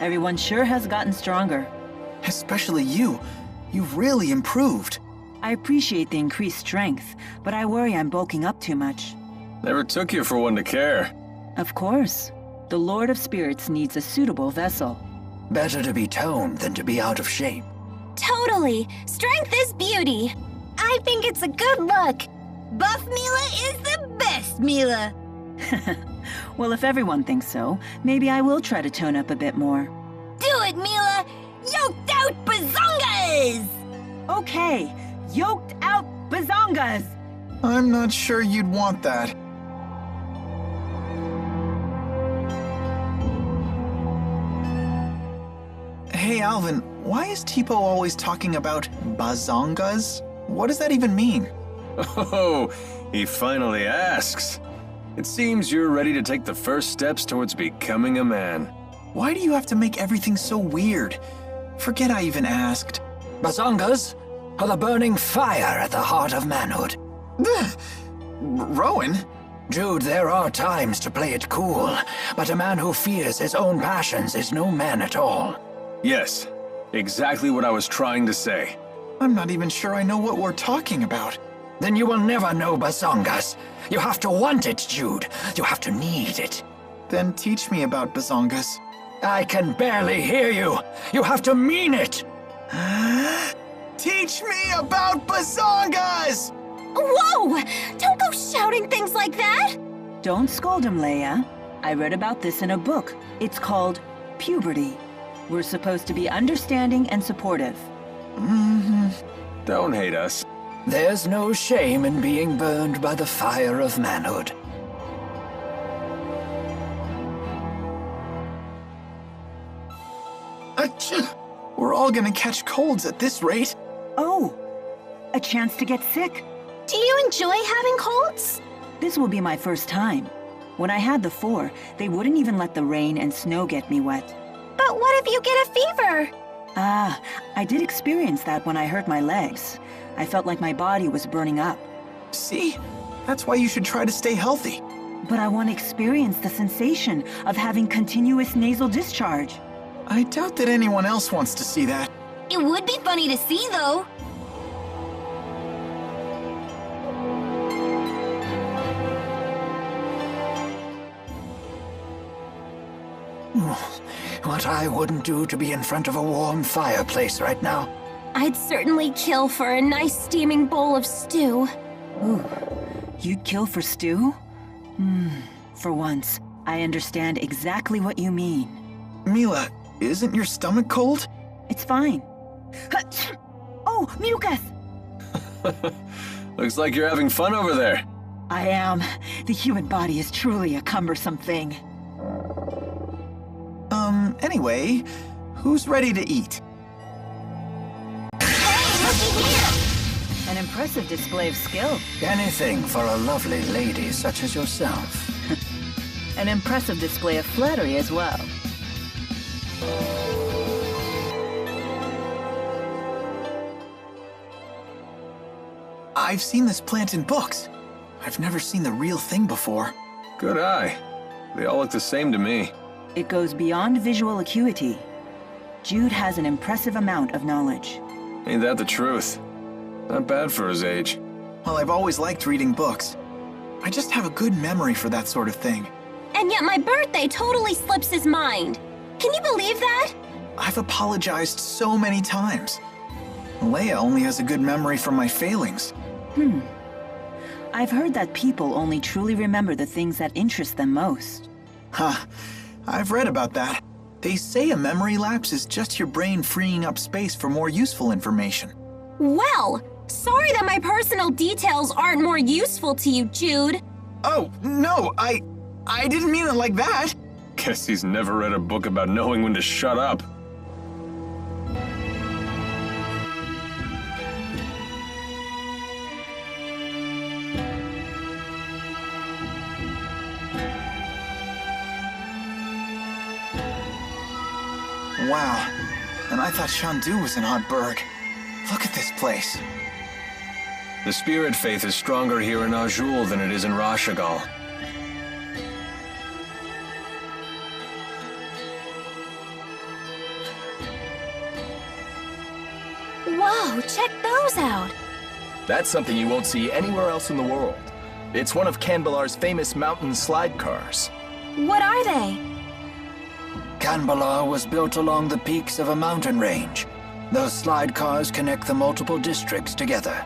Everyone sure has gotten stronger. Especially you. You've really improved. I appreciate the increased strength, but I worry I'm bulking up too much. Never took you for one to care. Of course. The Lord of Spirits needs a suitable vessel. Better to be toned than to be out of shape. Totally. Strength is beauty. I think it's a good look. Buff Mila is the best Mila. Well, if everyone thinks so, maybe I will try to tone up a bit more. Do it, Mila! Yoked out bazongas! Okay, yoked out bazongas! I'm not sure you'd want that. Hey Alvin, why is Tipo always talking about bazongas? What does that even mean? Oh, he finally asks. It seems you're ready to take the first steps towards becoming a man. Why do you have to make everything so weird? Forget I even asked. Bazongas are the burning fire at the heart of manhood. Rowan? Jude, there are times to play it cool, but a man who fears his own passions is no man at all. Yes, exactly what I was trying to say. I'm not even sure I know what we're talking about. Then you will never know bazongas. You have to want it, Jude. You have to need it. Then teach me about bazongas. I can barely hear you. You have to mean it. Teach me about bazongas! Whoa! Don't go shouting things like that! Don't scold him, Leia. I read about this in a book. It's called Puberty. We're supposed to be understanding and supportive. Don't hate us. There's no shame in being burned by the fire of manhood. Achoo! We're all gonna catch colds at this rate. Oh, a chance to get sick. Do you enjoy having colds? This will be my first time. When I had the 4, they wouldn't even let the rain and snow get me wet. But what if you get a fever? Ah, I did experience that when I hurt my legs. I felt like my body was burning up. See? That's why you should try to stay healthy. But I want to experience the sensation of having continuous nasal discharge. I doubt that anyone else wants to see that. It would be funny to see, though. What I wouldn't do to be in front of a warm fireplace right now. I'd certainly kill for a nice steaming bowl of stew. Ooh, you'd kill for stew? For once, I understand exactly what you mean. Mila, isn't your stomach cold? It's fine. Oh, mucus! Looks like you're having fun over there. I am. The human body is truly a cumbersome thing. Anyway, who's ready to eat? Hey, looky here! An impressive display of skill. Anything for a lovely lady such as yourself. An impressive display of flattery as well. I've seen this plant in books. I've never seen the real thing before. Good eye. They all look the same to me. It goes beyond visual acuity. Jude has an impressive amount of knowledge. Ain't that the truth? Not bad for his age. Well, I've always liked reading books. I just have a good memory for that sort of thing. And yet my birthday totally slips his mind. Can you believe that? I've apologized so many times. Leia only has a good memory for my failings. I've heard that people only truly remember the things that interest them most. Huh. I've read about that. They say a memory lapse is just your brain freeing up space for more useful information. Well, sorry that my personal details aren't more useful to you, Jude. Oh, no, I didn't mean it like that. Guess he's never read a book about knowing when to shut up. Wow. And I thought Shandu was an odd bird. Look at this place. The spirit faith is stronger here in Azul than it is in Rashagal. Check those out. That's something you won't see anywhere else in the world. It's one of Kanbalar's famous mountain slide cars. What are they? Kanbalar was built along the peaks of a mountain range. Those slide cars connect the multiple districts together.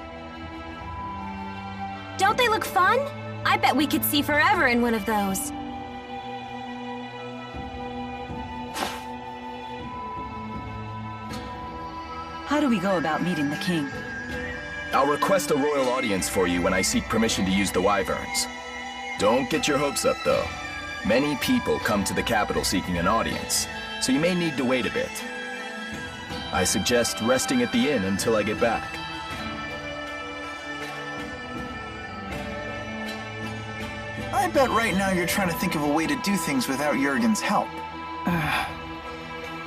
Don't they look fun? I bet we could see forever in one of those. How do we go about meeting the king? I'll request a royal audience for you when I seek permission to use the wyverns. Don't get your hopes up, though. Many people come to the capital seeking an audience, so you may need to wait a bit. I suggest resting at the inn until I get back. I bet right now you're trying to think of a way to do things without Jurgen's help.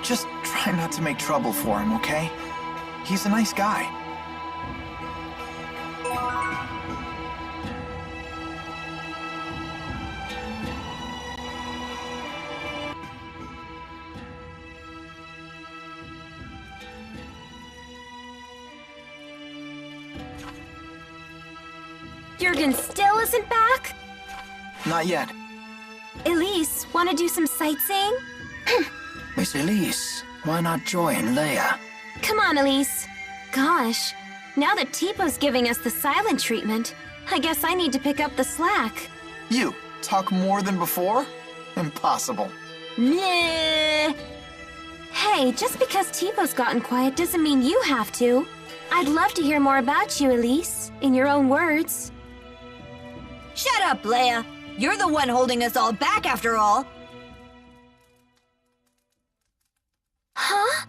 Just try not to make trouble for him, okay? He's a nice guy. Jurgen still isn't back? Not yet. Elise, want to do some sightseeing? Miss Elise, why not join Leia? Come on, Elise. Gosh, now that Teepo's giving us the silent treatment, I guess I need to pick up the slack. You, talk more than before? Impossible. Meh. Hey, just because Teepo's gotten quiet doesn't mean you have to. I'd love to hear more about you, Elise, in your own words. Shut up, Leia. You're the one holding us all back after all. Huh?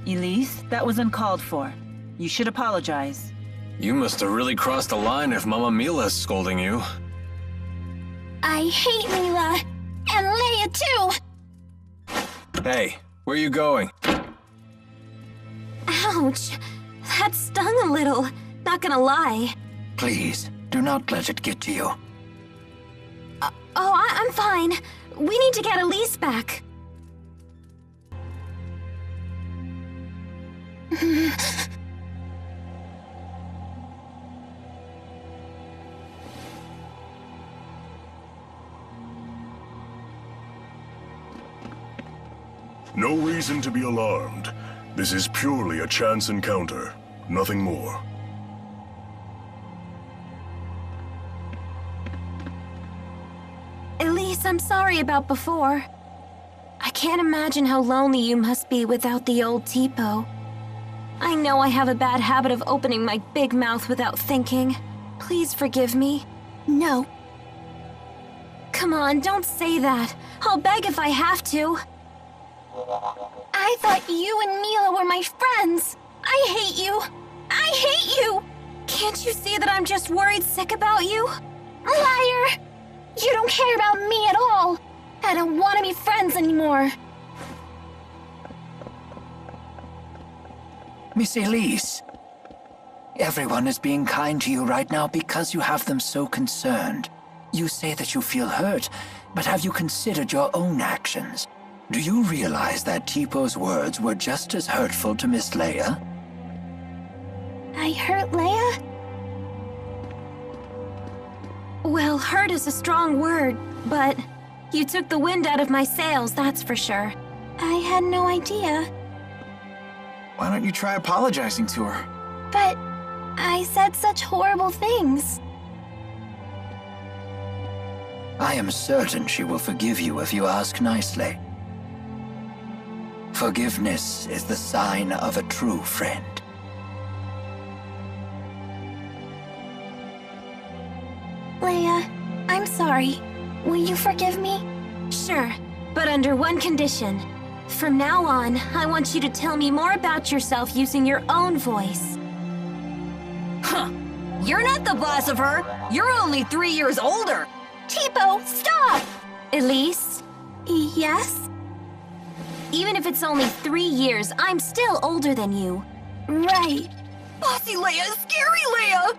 Elise, that was uncalled for. You should apologize. You must have really crossed the line if Mama Mila's scolding you. I hate Mila. And Leia, too. Hey, where are you going? Ouch. That stung a little. Not gonna lie. Please, do not let it get to you. I'm fine. We need to get Elise back. No reason to be alarmed. This is purely a chance encounter, nothing more. Elise, I'm sorry about before. I can't imagine how lonely you must be without the old Teepo. I know I have a bad habit of opening my big mouth without thinking. Please forgive me. No. Come on, don't say that. I'll beg if I have to. I thought you and Mila were my friends. I hate you. I hate you. Can't you see that I'm just worried sick about you? Liar! You don't care about me at all. I don't want to be friends anymore. Miss Elise, everyone is being kind to you right now because you have them so concerned. You say that you feel hurt, but have you considered your own actions? Do you realize that Teepo's words were just as hurtful to Miss Leia? I hurt Leia? Well, hurt is a strong word, but you took the wind out of my sails, that's for sure. I had no idea. Why don't you try apologizing to her? But I said such horrible things. I am certain she will forgive you if you ask nicely. Forgiveness is the sign of a true friend. Leia, I'm sorry. Will you forgive me? Sure, but under one condition. From now on, I want you to tell me more about yourself using your own voice. Huh. You're not the boss of her. You're only 3 years older. Teepo, stop! Elise? Yes? Even if it's only 3 years, I'm still older than you. Right. Bossy Leia, scary Leia!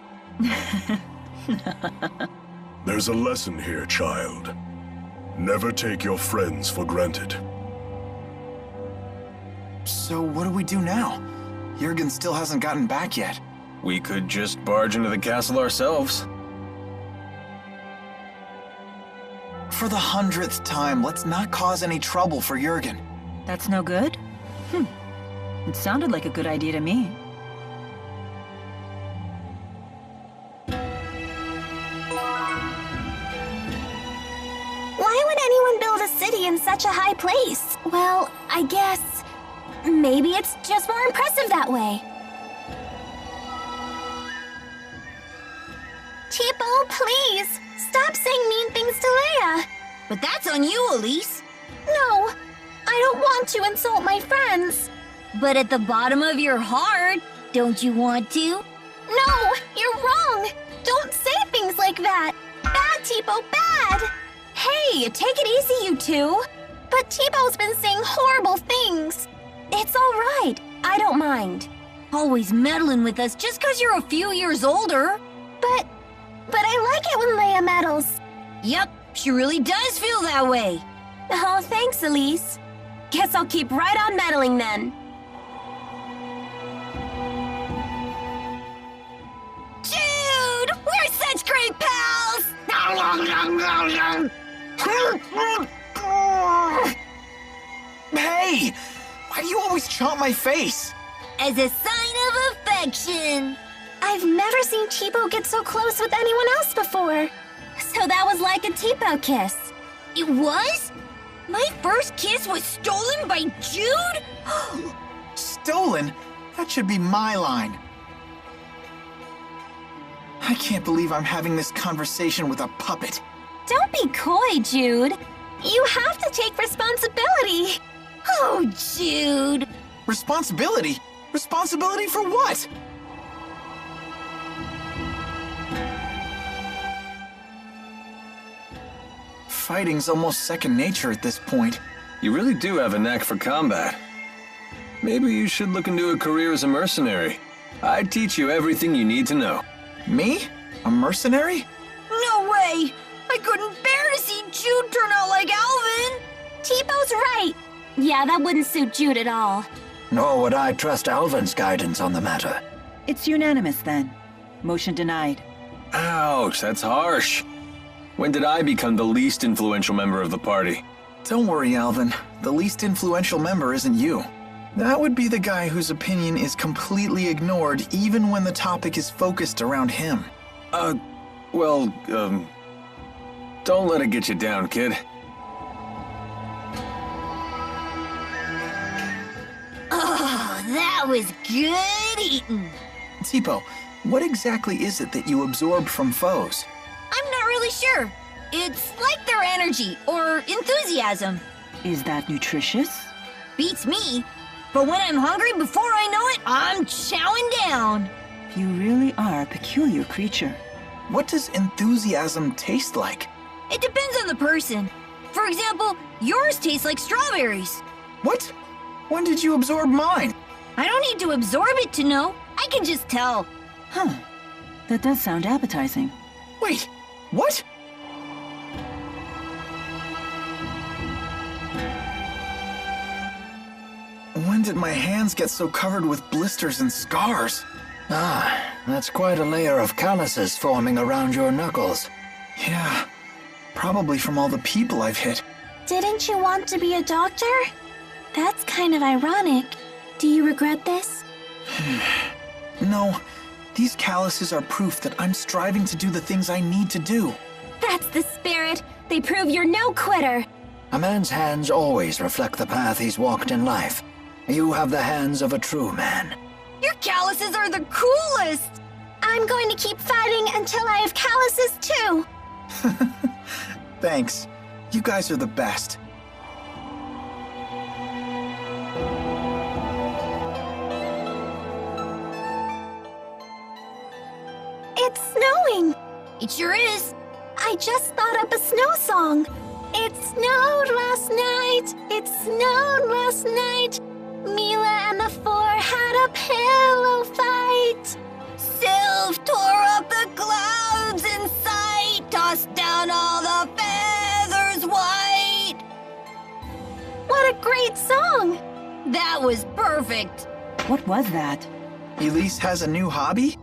There's a lesson here, child. Never take your friends for granted. So what do we do now? Jurgen still hasn't gotten back yet. We could just barge into the castle ourselves. For the 100th time, let's not cause any trouble for Jurgen. That's no good? It sounded like a good idea to me. Why would anyone build a city in such a high place? Well, I guess maybe it's just more impressive that way. Tipo, please, stop saying mean things to Leia. But that's on you, Elise. No, I don't want to insult my friends. But at the bottom of your heart, don't you want to? No, you're wrong. Don't say things like that. Bad, Tipo, bad. Hey, take it easy, you two. But Tipo's been saying horrible things. It's all right. I don't mind. Always meddling with us just because you're a few years older. But I like it when Leia meddles. Yep, she really does feel that way. Oh, thanks, Elise. Guess I'll keep right on meddling then. Dude, we're such great pals! Hey! Why do you always chomp my face? As a sign of affection. I've never seen Tipo get so close with anyone else before. So that was like a Tipo kiss. It was? My first kiss was stolen by Jude? Stolen? That should be my line. I can't believe I'm having this conversation with a puppet. Don't be coy, Jude. You have to take responsibility. Oh, Jude. Responsibility? Responsibility for what? Fighting's almost second nature at this point. You really do have a knack for combat. Maybe you should look into a career as a mercenary. I'd teach you everything you need to know. Me? A mercenary? No way! I couldn't bear to see Jude turn out like Alvin! Tipo's right. Yeah, that wouldn't suit Jude at all. Nor would I trust Alvin's guidance on the matter. It's unanimous then. Motion denied. Ouch, that's harsh. When did I become the least influential member of the party? Don't worry, Alvin. The least influential member isn't you. That would be the guy whose opinion is completely ignored even when the topic is focused around him. Don't let it get you down, kid. Oh, that was good eating. Tipo, what exactly is it that you absorb from foes? I'm not really sure. It's like their energy or enthusiasm. Is that nutritious? Beats me. But when I'm hungry, before I know it, I'm chowing down. You really are a peculiar creature. What does enthusiasm taste like? It depends on the person. For example, yours tastes like strawberries. What? When did you absorb mine? I don't need to absorb it to know. I can just tell. Huh. That does sound appetizing. Wait, what? When did my hands get so covered with blisters and scars? Ah, that's quite a layer of calluses forming around your knuckles. Yeah, probably from all the people I've hit. Didn't you want to be a doctor? That's kind of ironic. Do you regret this? No, these calluses are proof that I'm striving to do the things I need to do. That's the spirit. They prove you're no quitter. A man's hands always reflect the path he's walked in life. You have the hands of a true man. Your calluses are the coolest! I'm going to keep fighting until I have calluses too. Thanks. You guys are the best. It's snowing. It sure is. I just thought up a snow song. It snowed last night. It snowed last night. Mila and the four had a pillow fight. Sylph tore up the clouds in sight, tossed down all the feathers white. What a great song. That was perfect. What was that? Elise has a new hobby?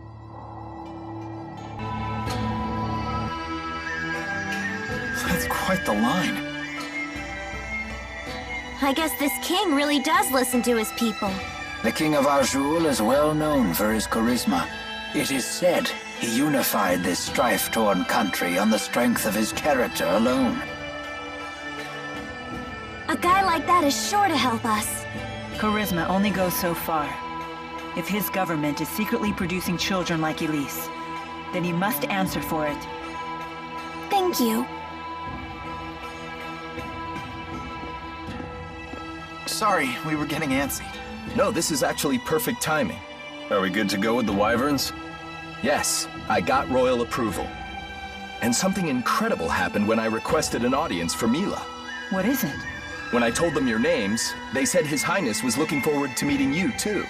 That's quite the line. I guess this king really does listen to his people. The King of Azul is well known for his charisma. It is said he unified this strife-torn country on the strength of his character alone. A guy like that is sure to help us. Charisma only goes so far. If his government is secretly producing children like Elise, then he must answer for it. Thank you. Sorry, we were getting antsy. No, this is actually perfect timing. Are we good to go with the wyverns? Yes, I got royal approval. And something incredible happened when I requested an audience for Mila. What is it? When I told them your names, they said His Highness was looking forward to meeting you, too.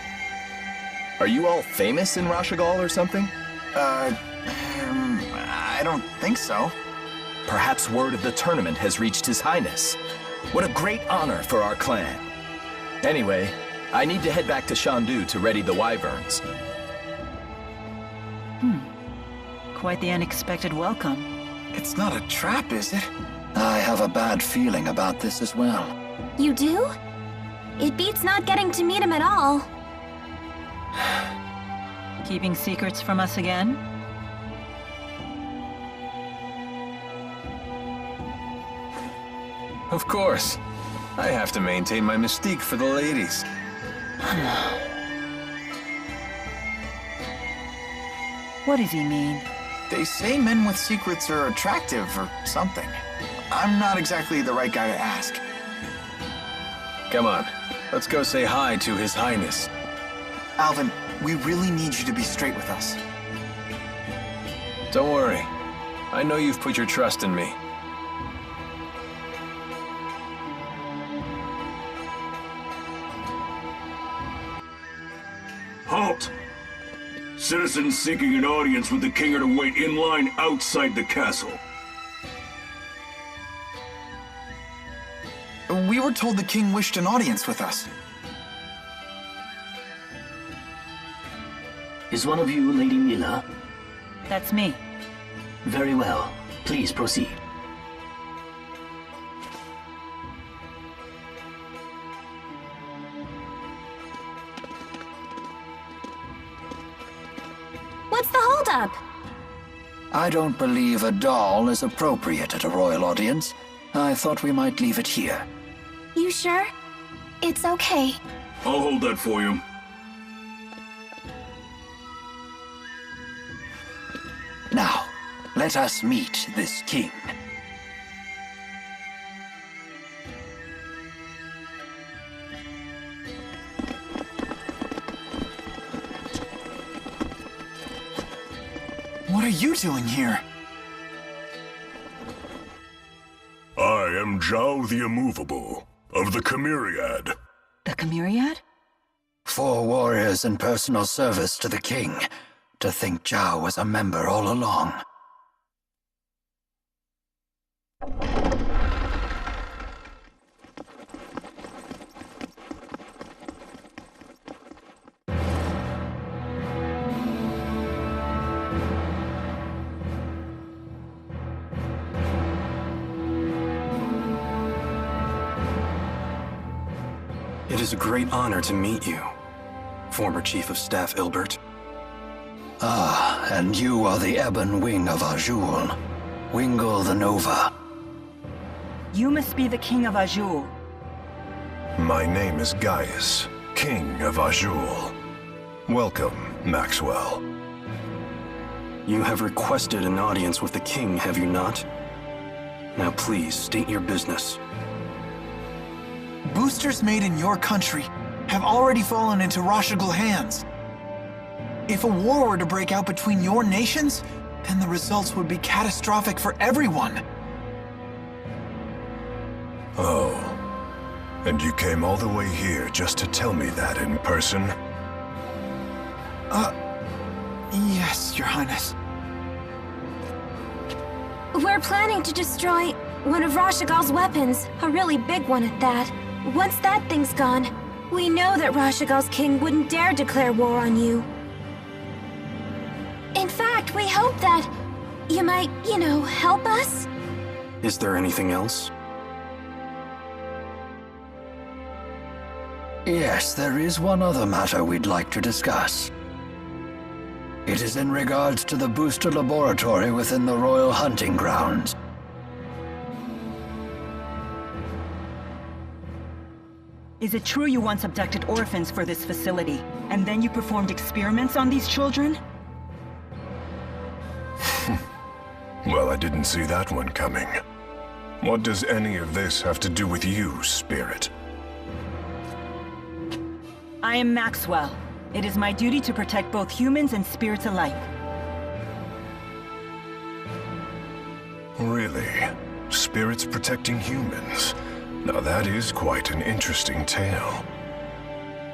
Are you all famous in Rashagal or something? I don't think so. Perhaps word of the tournament has reached His Highness. What a great honor for our clan. Anyway, I need to head back to Shandu to ready the wyverns. Quite the unexpected welcome. It's not a trap, is it? I have a bad feeling about this as well. You do? It beats not getting to meet him at all. Keeping secrets from us again? Of course. I have to maintain my mystique for the ladies. What does he mean? They say men with secrets are attractive or something. I'm not exactly the right guy to ask. Come on, let's go say hi to His Highness. Alvin, we really need you to be straight with us. Don't worry. I know you've put your trust in me. Halt! Citizens seeking an audience with the king are to wait in line outside the castle. We were told the king wished an audience with us. Is one of you Lady Mila? That's me. Very well. Please proceed. What's the holdup? I don't believe a doll is appropriate at a royal audience. I thought we might leave it here. You sure? It's okay. I'll hold that for you. Now, let us meet this king. What are you doing here? I am Zhao the Immovable, of the Chimeriad. The Chimeriad? 4 warriors in personal service to the king. To think Zhao was a member all along. It is a great honor to meet you, former Chief of Staff Ilbert. Ah, and you are the Ebon Wing of Azul. Wingle the Nova. You must be the King of Azul. My name is Gaius, King of Azul. Welcome, Maxwell. You have requested an audience with the king, have you not? Now please, state your business. Boosters made in your country have already fallen into Rashagal hands. If a war were to break out between your nations, then the results would be catastrophic for everyone. Oh. And you came all the way here just to tell me that in person? Yes, Your Highness. We're planning to destroy one of Rashagal's weapons, a really big one at that. Once that thing's gone, We know that Rashagal's king wouldn't dare declare war on you. In fact, we hope that you might, help us? Is there anything else? Yes, there is one other matter we'd like to discuss. It is in regards to the booster laboratory within the Royal Hunting Grounds. Is it true you once abducted orphans for this facility, and then you performed experiments on these children? Well, I didn't see that one coming. What does any of this have to do with you, Spirit? I am Maxwell. It is my duty to protect both humans and spirits alike. Really? Spirits protecting humans? Now that is quite an interesting tale.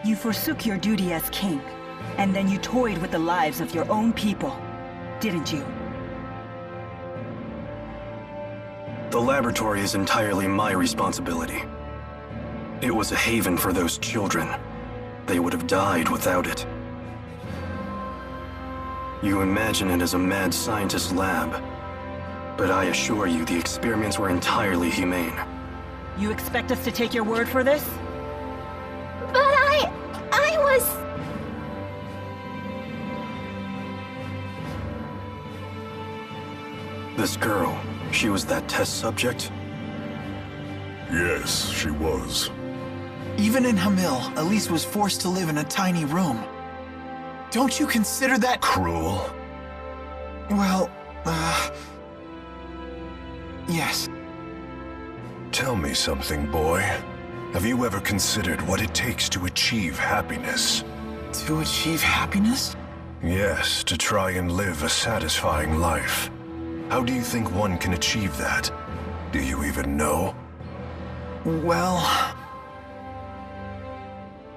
You forsook your duty as king, and then you toyed with the lives of your own people, didn't you? The laboratory is entirely my responsibility. It was a haven for those children. They would have died without it. You imagine it as a mad scientist's lab, but I assure you the experiments were entirely humane. You expect us to take your word for this? But I was... This girl, she was that test subject? Yes, she was. Even in Hamil, Elise was forced to live in a tiny room. Don't you consider that cruel? Well, yes. Tell me something, boy. Have you ever considered what it takes to achieve happiness? To achieve happiness? Yes, to try and live a satisfying life. How do you think one can achieve that? Do you even know? Well...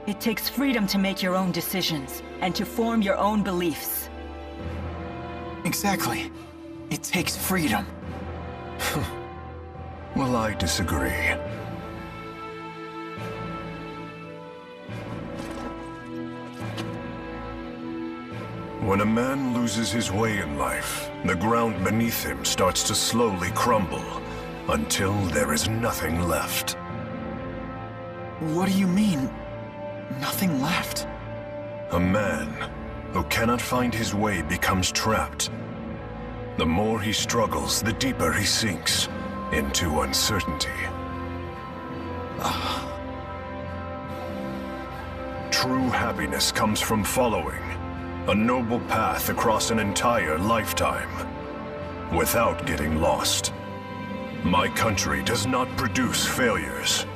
It takes freedom to make your own decisions, and to form your own beliefs. Exactly. It takes freedom. Well, I disagree. When a man loses his way in life, the ground beneath him starts to slowly crumble, until there is nothing left. What do you mean, nothing left? A man who cannot find his way becomes trapped. The more he struggles, the deeper he sinks into uncertainty. True happiness comes from following a noble path across an entire lifetime, without getting lost. My country does not produce failures.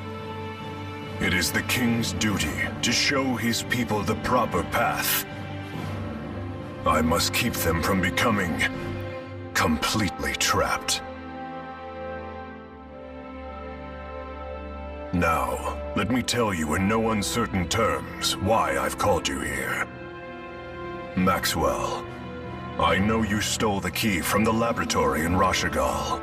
It is the king's duty to show his people the proper path. I must keep them from becoming completely trapped. Now, let me tell you in no uncertain terms why I've called you here. Maxwell, I know you stole the key from the laboratory in Rashagal.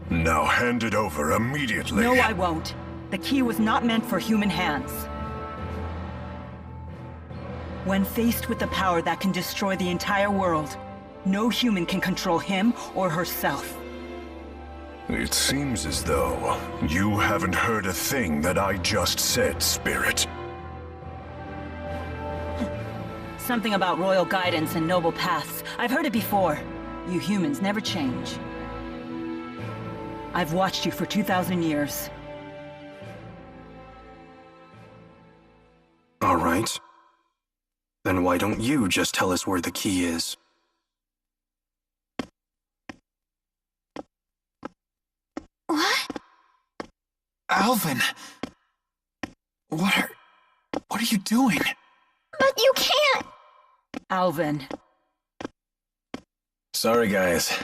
Now hand it over immediately. No, I won't. The key was not meant for human hands. When faced with the power that can destroy the entire world, no human can control him or herself. It seems as though you haven't heard a thing that I just said, Spirit. Something about royal guidance and noble paths. I've heard it before. You humans never change. I've watched you for 2,000 years. All right. Then why don't you just tell us where the key is? What? Alvin! What are you doing? But you can't! Alvin. Sorry, guys.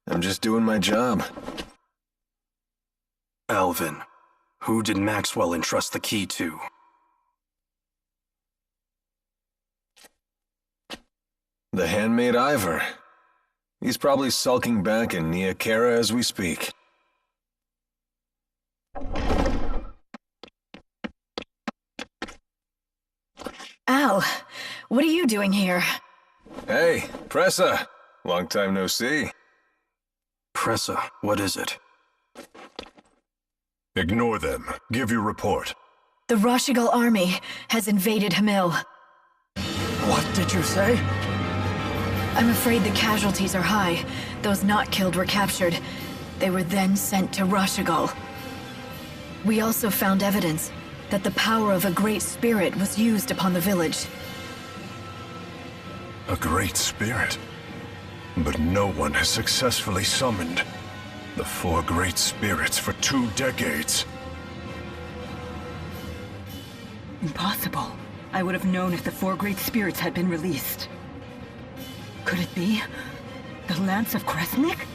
I'm just doing my job. Alvin, who did Maxwell entrust the key to? The handmaid Ivor. He's probably sulking back in Nia Kara as we speak. Al, what are you doing here? Hey, Pressa. Long time no see. Pressa, what is it? Ignore them. Give your report. The Rashigal army has invaded Hamil. What did you say? I'm afraid the casualties are high. Those not killed were captured. They were then sent to Rashigal. We also found evidence that the power of a great spirit was used upon the village. A great spirit. But no one has successfully summoned the 4 great spirits for 2 decades. Impossible. I would have known if the 4 great spirits had been released. Could it be the Lance of Kresnik?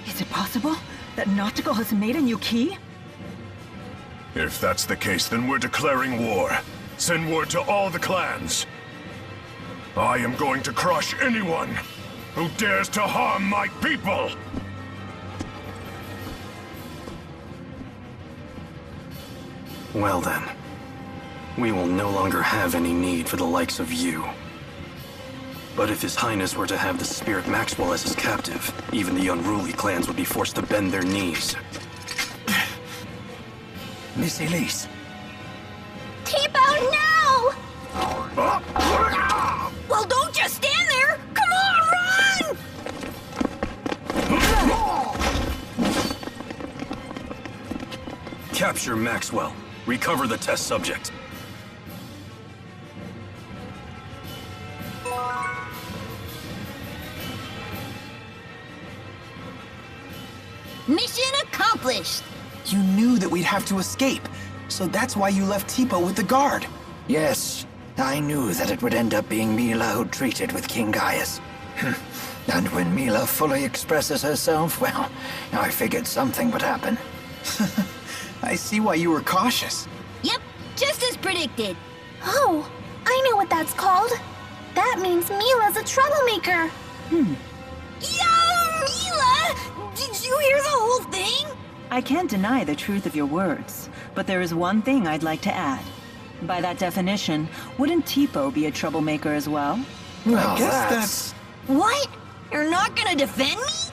Is it possible that Nautical has made a new key? If that's the case, then we're declaring war. Send word to all the clans. I am going to crush anyone who dares to harm my people! Well then, we will no longer have any need for the likes of you. But if His Highness were to have the Spirit Maxwell as his captive, even the unruly clans would be forced to bend their knees. Miss Elise. Tipo, no! Well, don't just stand there! Come on, run! Capture Maxwell. Recover the test subject. Mission accomplished! You knew that we'd have to escape, so that's why you left Tipo with the guard. Yes, I knew that it would end up being Mila who treated with King Gaius. And when Mila fully expresses herself, well, I figured something would happen. I see why you were cautious. Yep, just as predicted. Oh, I know what that's called. That means Mila's a troublemaker. Yo, Mila! Did you hear the whole thing? I can't deny the truth of your words, but there is one thing I'd like to add. By that definition, wouldn't Tipo be a troublemaker as well? Well, I guess that's... What? You're not gonna defend me?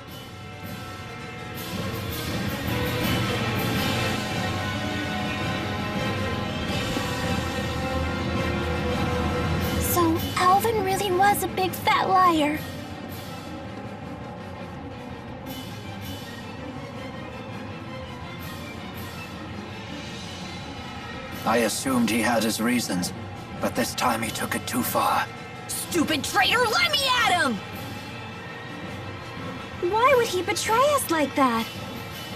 So Alvin really was a big fat liar. I assumed he had his reasons, but this time he took it too far. Stupid traitor, let me at him! Why would he betray us like that?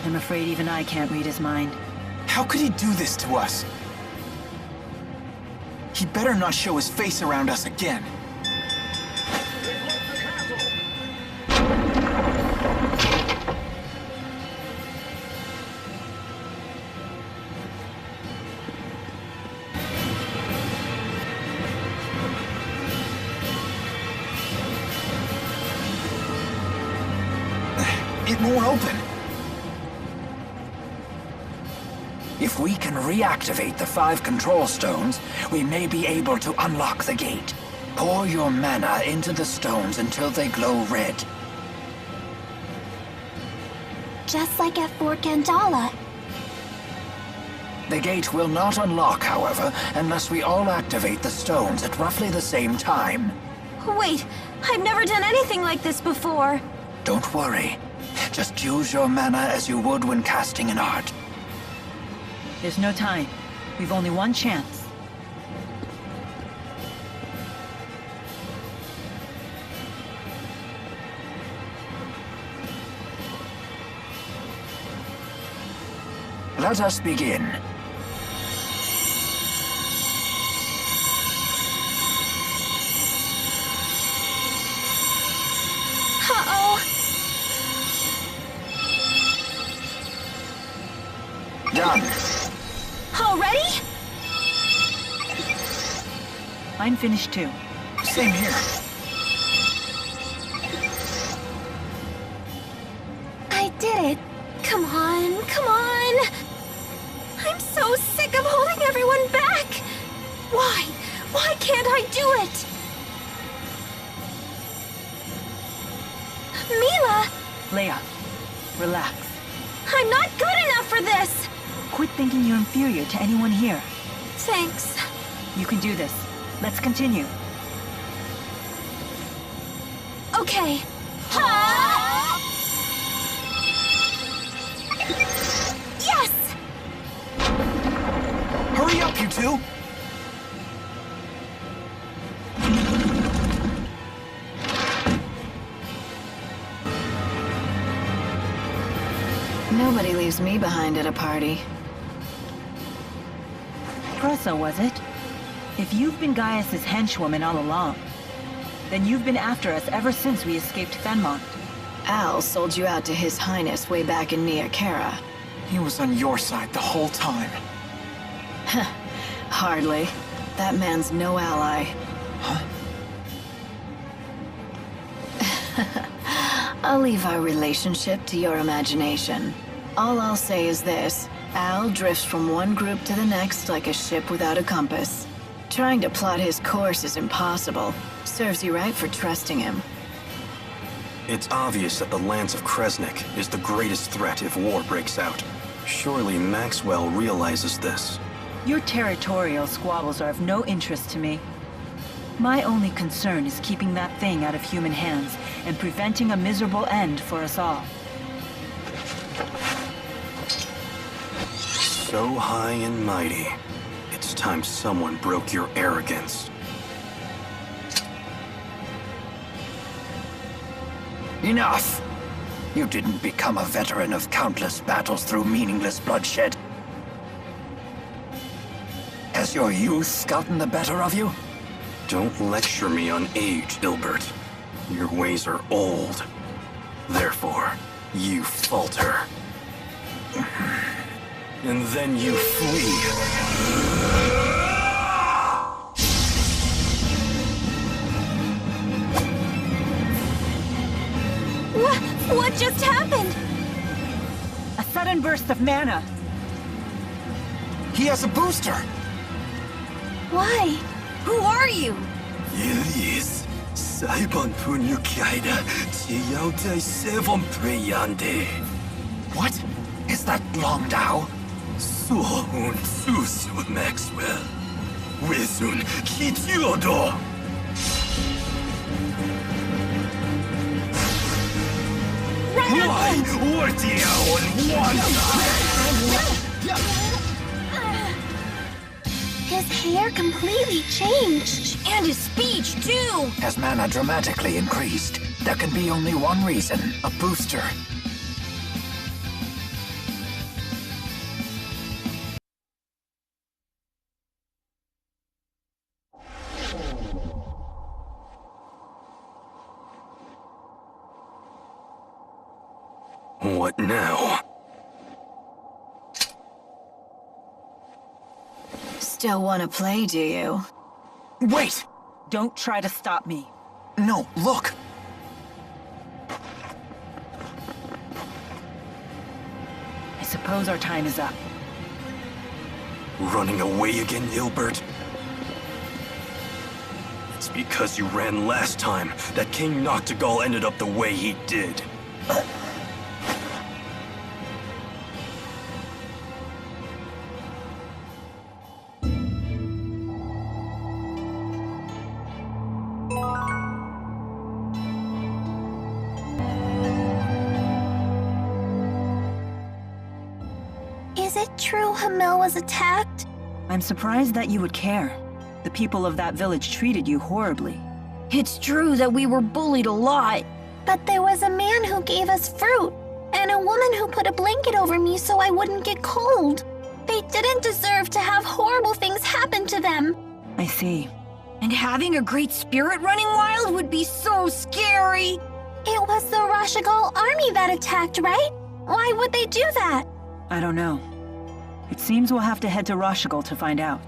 I'm afraid even I can't read his mind. How could he do this to us? He better not show his face around us again. It won't open. If we can reactivate the 5 control stones, we may be able to unlock the gate. Pour your mana into the stones until they glow red. Just like at Fort Gandala. The gate will not unlock, however, unless we all activate the stones at roughly the same time. Wait, I've never done anything like this before. Don't worry. Just use your mana as you would when casting an art. There's no time. We've only one chance. Let us begin. Uh-oh. Done. Already? I'm finished too. Same here. I did it. Come on, come on. I'm so sick of holding everyone back. Why can't I do it? Mila! Leia, relax. I'm not good enough for this! Quit thinking you're inferior to anyone here. Thanks. You can do this. Let's continue. Okay. Ha! Yes! Hurry up, you two! Nobody leaves me behind at a party. Pressa, was it? If you've been Gaius's henchwoman all along, then you've been after us ever since we escaped Fenmont. Al sold you out to His Highness way back in Nia Khera. He was on your side the whole time. Hardly. That man's no ally. Huh? I'll leave our relationship to your imagination. All I'll say is this. Al drifts from one group to the next like a ship without a compass. Trying to plot his course is impossible. Serves you right for trusting him. It's obvious that the Lance of Kresnik is the greatest threat if war breaks out. Surely Maxwell realizes this. Your territorial squabbles are of no interest to me. My only concern is keeping that thing out of human hands and preventing a miserable end for us all. So high and mighty. It's time someone broke your arrogance. Enough! You didn't become a veteran of countless battles through meaningless bloodshed. Has your youth gotten the better of you? Don't lecture me on age, Ilbert. Your ways are old. Therefore, you falter. And then you flee. What just happened? A sudden burst of mana. He has a booster! Why? Who are you? Yes, Saibon Punyukaida, Tiyautai Sevon Preyande. What? Is that Long Dao? Suhun Susu Maxwell. Wizun Kitiodo. Why? On His hair completely changed. And his speech, too. As mana dramatically increased, there can be only one reason. A booster. What now? Still want to play, do you? Wait! Don't try to stop me. No, look! I suppose our time is up. Running away again, Ilbert? It's because you ran last time that King Noctigal ended up the way he did. Is it true Hamil was attacked? I'm surprised that you would care. The people of that village treated you horribly. It's true that we were bullied a lot. But there was a man who gave us fruit, and a woman who put a blanket over me so I wouldn't get cold. They didn't deserve to have horrible things happen to them. I see. And having a great spirit running wild would be so scary. It was the Rashigal army that attacked, right? Why would they do that? I don't know. It seems we'll have to head to Rashigal to find out.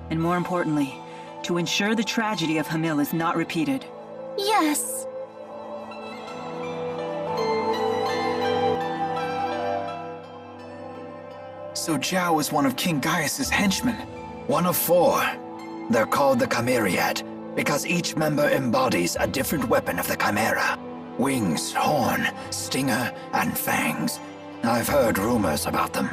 And more importantly, to ensure the tragedy of Hamil is not repeated. Yes. So Zhao is one of King Gaius's henchmen. One of 4. They're called the Chimeriad because each member embodies a different weapon of the Chimera. Wings, horn, stinger, and fangs. I've heard rumors about them.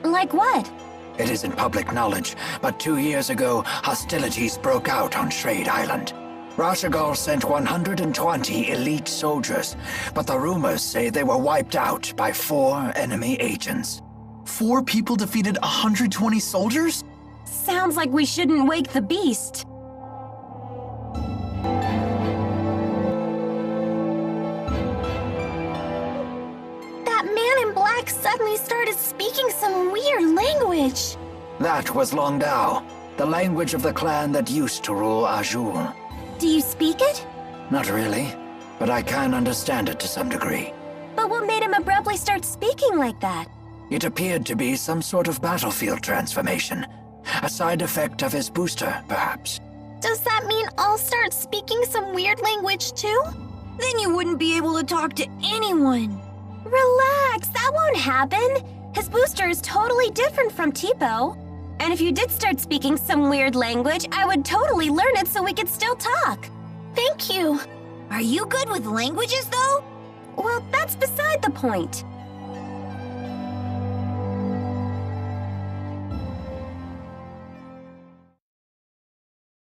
Like what? It isn't public knowledge, but 2 years ago, hostilities broke out on Shrade Island. Rashagal sent 120 elite soldiers, but the rumors say they were wiped out by 4 enemy agents. 4 people defeated 120 soldiers? Sounds like we shouldn't wake the beast. That man in black suddenly started speaking some weird language. That was Longdao, the language of the clan that used to rule Azul. Do you speak it? Not really, but I can understand it to some degree. But what made him abruptly start speaking like that? It appeared to be some sort of battlefield transformation. A side effect of his booster, perhaps. Does that mean I'll start speaking some weird language too? Then you wouldn't be able to talk to anyone. Relax, that won't happen. His booster is totally different from Tipo. And if you did start speaking some weird language, I would totally learn it so we could still talk. Thank you. Are you good with languages, though? Well, that's beside the point.